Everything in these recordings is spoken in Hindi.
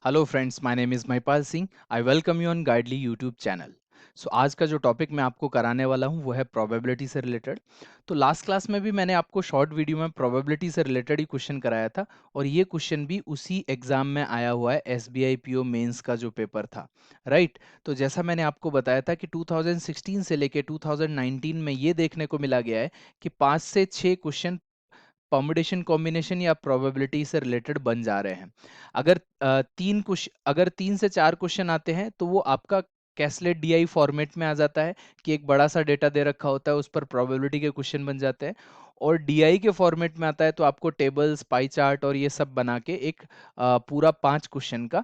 Hello friends, my name is Mahipal Singh. I welcome you on Guidely YouTube channel. So आज का जो टॉपिक मैं आपको कराने वाला हूँ वो है प्रोबेबिलिटी से रिलेटेड। तो लास्ट क्लास में भी मैंने आपको शॉर्ट वीडियो में प्रोबेबिलिटी से रिलेटेड ही क्वेश्चन कराया था और ये क्वेश्चन भी उसी एग्जाम में आया हुआ है, एसबीआई पीओ मेंस का जो पेपर था। राइट। तो जैसा मैंने आपको बताया था कि 2016 से लेके 2019 में ये देखने को मिला गया है कि 5 से 6 क्वेश्चन परमुटेशन कॉम्बिनेशन या प्रोबेबिलिटी से रिलेटेड बन जा रहे हैं। अगर 3 से 4 क्वेश्चन आते हैं तो वो आपका कैसलेट डीआई फॉर्मेट में आ जाता है कि एक बड़ा सा डेटा दे रखा होता है, उस पर प्रोबेबिलिटी के क्वेश्चन बन जाते हैं। और डीआई के फॉर्मेट में आता है तो आपको टेबल्स, पाई चार्ट और ये सब बना के एक पूरा 5 क्वेश्चन का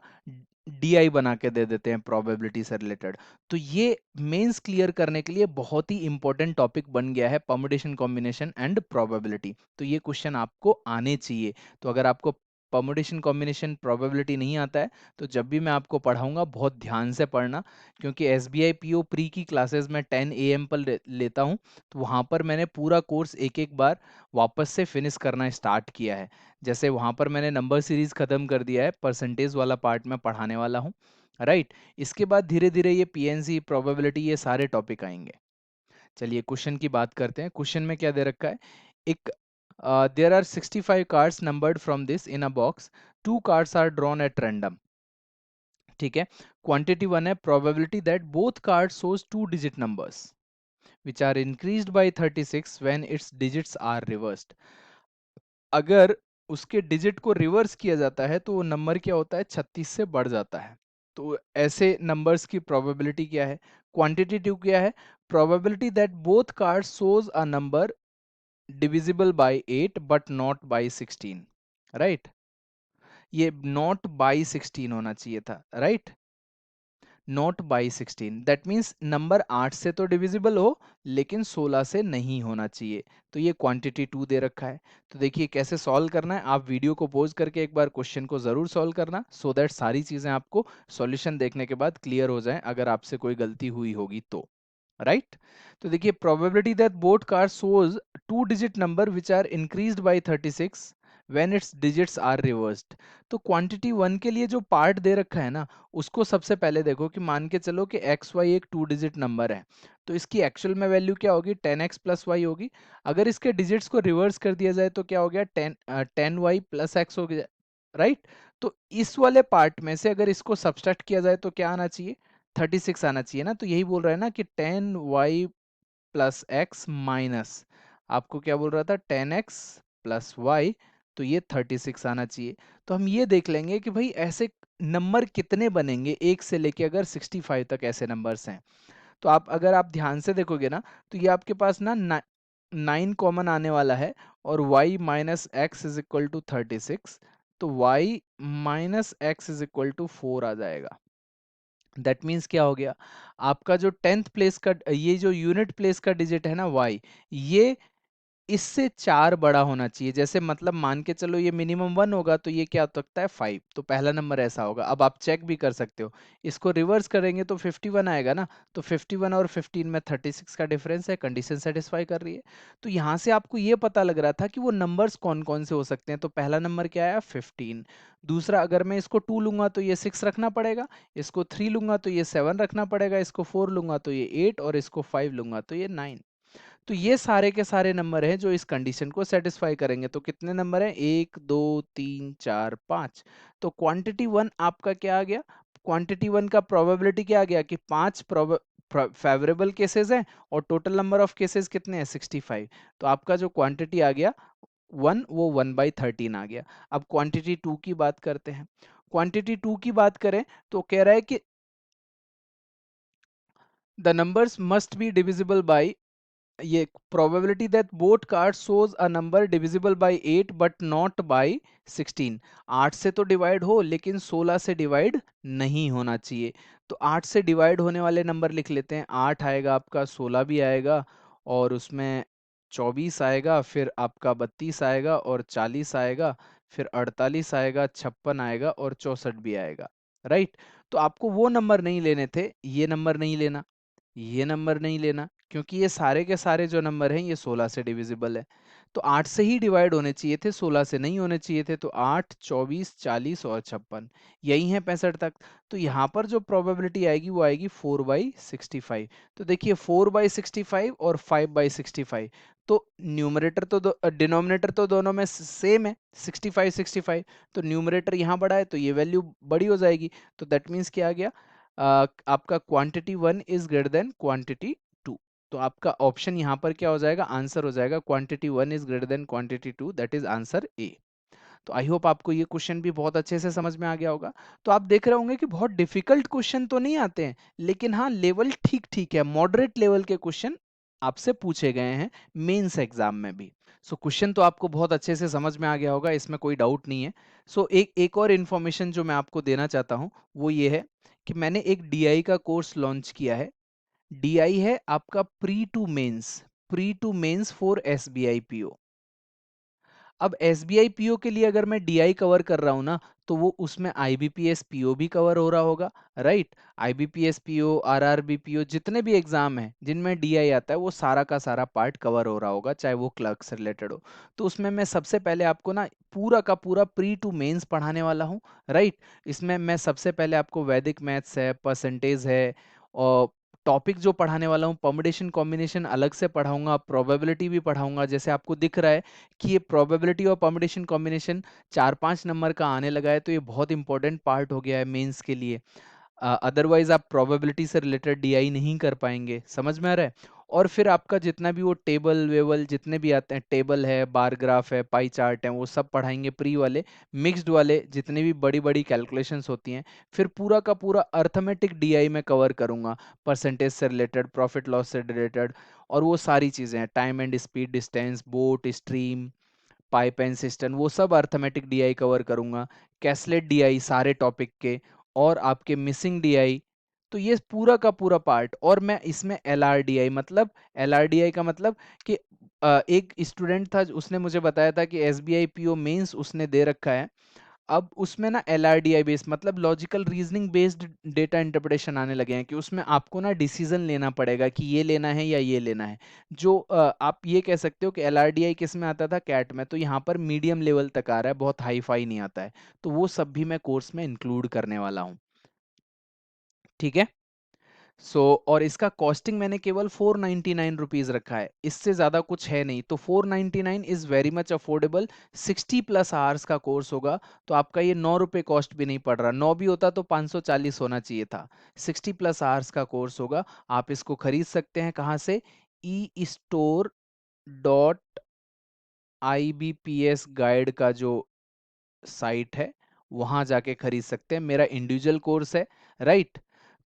डीआई बना के दे देते हैं प्रोबेबिलिटी से रिलेटेड। तो ये मेंस क्लियर करने के लिए बहुत ही इंपॉर्टेंट टॉपिक बन गया है, परमुटेशन कॉम्बिनेशन एंड प्रोबेबिलिटी। तो ये क्वेश्चन आपको आने चाहिए। तो अगर आपको परमुटेशन कॉम्बिनेशन प्रोबेबिलिटी नहीं आता है तो जब भी मैं आपको पढ़ाऊंगा बहुत ध्यान से पढ़ना, क्योंकि S B I P O pre की क्लासेस में 10 AM पर लेता हूँ। तो वहाँ पर मैंने पूरा कोर्स एक एक बार वापस से फिनिश करना स्टार्ट किया है। जैसे वहाँ पर मैंने नंबर सीरीज खत्म कर दिया है, परसेंटेज वाला पार्ट में पढ़ाने वाला हूँ। राइट। इसके बाद धीरे धीरे ये पीएनसी, प्रोबेबिलिटी, ये सारे टॉपिक आएंगे। चलिए क्वेश्चन की बात करते हैं। क्वेश्चन में क्या दे रखा है? एक there are 65 cards numbered from this in a box. 2 cards are drawn at random. ठीक है। क्वांटिटी 1 है, probability that both card shows 2 digit numbers which are increased by 36 when its digits are reversed. अगर उसके डिजिट को रिवर्स किया जाता है तो वो नंबर क्या होता है? 36 से बढ़ जाता है। तो ऐसे नंबर्स की प्रोबेबिलिटी क्या है? क्वांटिटी 2 क्या है? Probability that both card shows a number divisible by 8 but not by 16। Right. ये नॉट बाय 16 होना चाहिए था। Right. Not by 16 that means number 8 से तो डिविजिबल हो लेकिन 16 से नहीं होना चाहिए। तो ये क्वांटिटी 2 दे रखा है। तो देखिए कैसे सॉल्व करना है। आप वीडियो को पॉज करके एक बार क्वेश्चन को जरूर सॉल्व करना, सो दैट सारी चीजें आपको सॉल्यूशन देखने के बाद क्लियर हो जाएं, अगर आपसे कोई गलती हुई होगी तो। राइट। तो देखिए probability that both card shows 2 digit number which are increased by 36 when its digits are reversed. तो क्वांटिटी 1 के लिए जो पार्ट दे रखा है ना, उसको सबसे पहले देखो कि मान के चलो कि एक्स वाई एक 2 डिजिट नंबर है। तो इसकी एक्चुअल में वैल्यू क्या होगी? 10x प्लस वाई होगी। अगर इसके डिजिट्स को रिवर्स कर दिया जाए तो क्या हो गया? 10y प्लस एक्स हो गया। राइट। तो इस वाले पार्ट में से अगर इसको सब्सट्रैक्ट किया जाए तो क्या आना चाहिए? 36 आना चाहिए ना। तो यही बोल रहा है ना कि 10y प्लस एक्स माइनस, आपको क्या बोल रहा था? 10x plus Y. तो ये 36 आना चाहिए। तो हम ये देख लेंगे कि भाई ऐसे नंबर कितने बनेंगे एक से लेके अगर 65 तक ऐसे नंबर्स हैं। तो आप अगर आप ध्यान से देखोगे ना तो ये आपके पास ना 9 कॉमन आने वाला है और y minus x is equal to 36। तो y minus x is equal to 4 आ जाएगा। दैट मीन्स क्या हो गया? आपका जो 10th प्लेस का, ये जो यूनिट प्लेस का डिजिट है ना y, ये इससे 4 बड़ा होना चाहिए। जैसे मतलब मान के चलो ये मिनिमम 1 होगा तो ये क्या हो सकता है? 5। तो पहला नंबर ऐसा होगा। अब आप चेक भी कर सकते हो, इसको रिवर्स करेंगे तो 51 आएगा ना। तो 51 और 15 में 36 का डिफरेंस है, कंडीशन सेटिस्फाई कर रही है। तो यहाँ से आपको ये पता लग रहा था कि वो नंबर्स कौन कौन से हो सकते हैं। तो पहला नंबर क्या आया? 15। दूसरा, अगर मैं इसको 2 लूंगा तो ये 6 रखना पड़ेगा, इसको 3 लूंगा तो ये 7 रखना पड़ेगा, इसको 4 लूंगा तो ये 8 और इसको 5 लूंगा तो ये 9। तो ये सारे के सारे नंबर हैं जो इस कंडीशन को सेटिस्फाई करेंगे। तो कितने नंबर हैं? 1 2 3 4 5। तो क्वांटिटी 1 आपका क्या आ गया? क्वांटिटी 1 का प्रोबेबिलिटी क्या आ गया कि 5 फेवरेबल केसेस हैं और टोटल नंबर ऑफ केसेस कितने हैं? 65। तो आपका जो क्वांटिटी आ गया 1, वो 1/13 आ गया। अब क्वांटिटी 2 की बात करते हैं। क्वांटिटी 2 की बात करें तो कह रहा है कि the numbers must be divisible by, ये probability that both cards shows a number divisible by 8 but not by 16। 8 से तो डिवाइड हो लेकिन 16 से डिवाइड नहीं होना चाहिए। तो 8 से डिवाइड होने वाले नंबर लिख लेते हैं। 8 आएगा आपका, 16 भी आएगा और उसमें 24 आएगा, फिर आपका 32 आएगा और 40 आएगा, फिर 48 आएगा, 56 आएगा और 64 भी आएगा। राइट। तो आपको वो नंबर नहीं लेने थे, ये नंबर नहीं लेना, ये नंबर नहीं लेना, क्योंकि ये सारे के सारे जो नंबर हैं ये 16 से डिविजिबल है। तो 8 से ही डिवाइड होने चाहिए थे, 16 से नहीं होने चाहिए थे। तो 8, 24, 40 और 56, यही है 65 तक। तो यहाँ पर जो प्रोबेबिलिटी आएगी वो आएगी 4/65। तो देखिए 4/65 और 5/65, तो न्यूमरेटर तो डिनोमिनेटर तो दोनों में सेम है, 65 65। तो न्यूमरेटर यहाँ बड़ा है तो ये वैल्यू बड़ी हो जाएगी। तो दैट मीन्स क्या आ गया, आपका quantity 1 is greater than quantity 2। तो आपका ऑप्शन यहाँ पर क्या हो जाएगा, आंसर हो जाएगा quantity 1 is greater than quantity 2, that is answer A. तो आई होप आपको ये क्वेश्चन भी बहुत अच्छे से समझ में आ गया होगा। तो आप देख रहे होंगे कि बहुत डिफिकल्ट क्वेश्चन तो नहीं आते हैं, लेकिन हाँ लेवल ठीक ठीक है, मॉडरेट लेवल के क्वेश्चन आपसे पूछे गए हैं मेंस एग्जाम में भी। सो क्वेश्चन तो आपको बहुत अच्छे से समझ में आ गया होगा, इसमें कोई डाउट नहीं है। सो एक और इन्फॉर्मेशन जो मैं आपको देना चाहता हूँ वो ये है कि मैंने एक डीआई का कोर्स लॉन्च किया है। डीआई है आपका pre to mains for SBI PO. अब एसबीआई पीओ के लिए अगर मैं डीआई कवर कर रहा हूं ना, तो वो उसमें आईबीपीएस पीओ भी कवर हो रहा होगा, right. IBPS PO, RRB PO, जितने भी एग्जाम हैं जिनमें डीआई आता है वो सारा का सारा पार्ट कवर हो रहा होगा, चाहे वो क्लर्क से रिलेटेड हो। तो उसमें मैं सबसे पहले आपको ना पूरा का पूरा प्री टू मेंस पढ़ाने वाला हूँ, राइट। इसमें मैं सबसे पहले आपको वैदिक मैथ्स है, परसेंटेज है, और टॉपिक जो पढ़ाने वाला हूँ परमुटेशन कॉम्बिनेशन अलग से पढ़ाऊंगा, प्रोबेबिलिटी भी पढ़ाऊंगा। जैसे आपको दिख रहा है कि ये प्रोबेबिलिटी और परमुटेशन कॉम्बिनेशन 4-5 नंबर का आने लगा है, तो ये बहुत इंपॉर्टेंट पार्ट हो गया है मेंस के लिए। अदरवाइज आप प्रोबेबिलिटी से रिलेटेड डीआई नहीं कर पाएंगे, समझ में आ रहा है। और फिर आपका जितना भी वो टेबल वेबल जितने भी आते हैं, टेबल है, बार ग्राफ है, पाई चार्ट है, वो सब पढ़ाएंगे प्री वाले। मिक्स्ड वाले जितने भी बड़ी बड़ी कैलकुलेशंस होती हैं, फिर पूरा का पूरा अर्थमेटिक डीआई में कवर करूंगा, परसेंटेज से रिलेटेड, प्रॉफिट लॉस से रिलेटेड, और वो सारी चीजें हैं, time and speed, distance, boat, stream, pipe and system, वो सब अर्थमेटिक डीआई कवर करूंगा। कैसलेट डीआई सारे टॉपिक के, और आपके मिसिंग डीआई। तो ये पूरा का पूरा पार्ट, और मैं इसमें एलआरडीआई, मतलब एलआरडीआई का मतलब कि एक स्टूडेंट था उसने मुझे बताया था कि एसबीआई पीओ मेंस उसने दे रखा है। अब उसमें ना एलआरडीआई बेस्ड, मतलब logical reasoning based data interpretation आने लगे हैं, कि उसमें आपको ना डिसीजन लेना पड़ेगा कि ये लेना है या ये लेना है। जो आप ये कह सकते हो कि एलआरडीआई किस में आता था, कैट में, तो यहाँ पर मीडियम लेवल तक आ रहा है, बहुत हाई फाई नहीं आता है। तो वो सब भी मैं कोर्स में इंक्लूड करने वाला हूँ, ठीक है। और इसका कॉस्टिंग मैंने केवल 499 रुपीज रखा है, इससे ज्यादा कुछ है नहीं। तो 499 is very much affordable. 60+ hours का कोर्स होगा, तो आपका ये 9 रुपये कॉस्ट भी नहीं पड़ रहा। 9 भी होता तो 540 होना चाहिए था। 60+ आवर्स का कोर्स होगा। आप इसको खरीद सकते हैं कहाँ से, e-store.ibps गाइड का जो साइट है वहां जाके खरीद सकते हैं। मेरा इंडिविजुअल कोर्स है, राइट।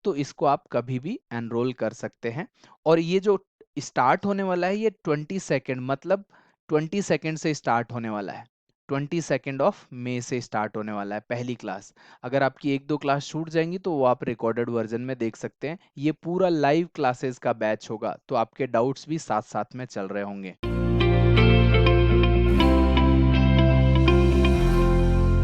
तो इसको आप कभी भी एनरोल कर सकते हैं। और ये जो स्टार्ट होने वाला है ये 22, मतलब 22 से स्टार्ट होने वाला है। 22 से स्टार्ट होने वाला है पहली क्लास। अगर आपकी एक दो क्लास छूट जाएंगी तो वो आप रिकॉर्डेड वर्जन में देख सकते हैं। ये पूरा लाइव क्लासेस का बैच होगा, तो आपके डाउट्स भी साथ साथ में चल रहे होंगे।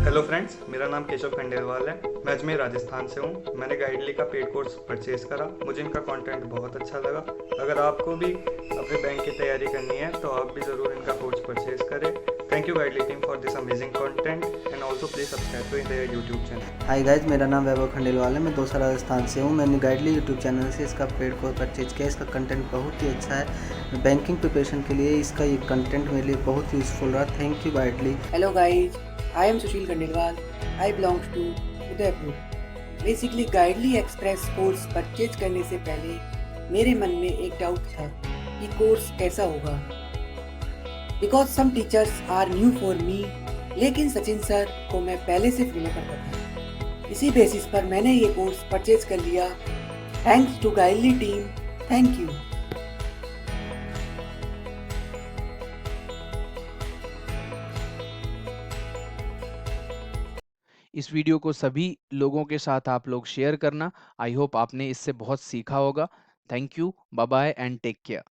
हेलो फ्रेंड्स, मेरा नाम केशव खंडेलवाल है। मैं अजमेर राजस्थान से हूँ। मैंने गाइडली का पेड कोर्स परचेज करा, मुझे इनका कंटेंट बहुत अच्छा लगा। अगर आपको भी अपने बैंक की तैयारी करनी है तो आप भी ज़रूर इनका कोर्स परचेज करें। Thank you Guidely team for this amazing content and also please subscribe to their YouTube channel. Hi guys, मेरा नाम वैभव खंडेलवाल है। मैं दौसा राजस्थान से हूँ। मैंने गाइडली यूट्यूब चैनल से इसका पेड कोर्स परचेज किया। इसका कंटेंट बहुत ही अच्छा है। बैंकिंग प्रिपरेशन के लिए इसका ये कंटेंट मेरे लिए बहुत यूजफुल रहा। Thank you गाइडली। Hello guys, I am Sushil Khandelwal. I belong to Udaipur. Basically गाइडली express course purchase करने से पहले मेरे मन में एक डाउट था कि कोर्स कैसा होगा, because some teachers are new for me, लेकिन सचिन सर को मैं पहले से फॉलो करता था। इसी बेसिस पर मैंने ये कोर्स परचेज कर लिया। Thanks to Guidely team, thank you. इस वीडियो को सभी लोगों के साथ आप लोग शेयर करना। आई होप आपने इससे बहुत सीखा होगा। Thank you, bye bye and take care.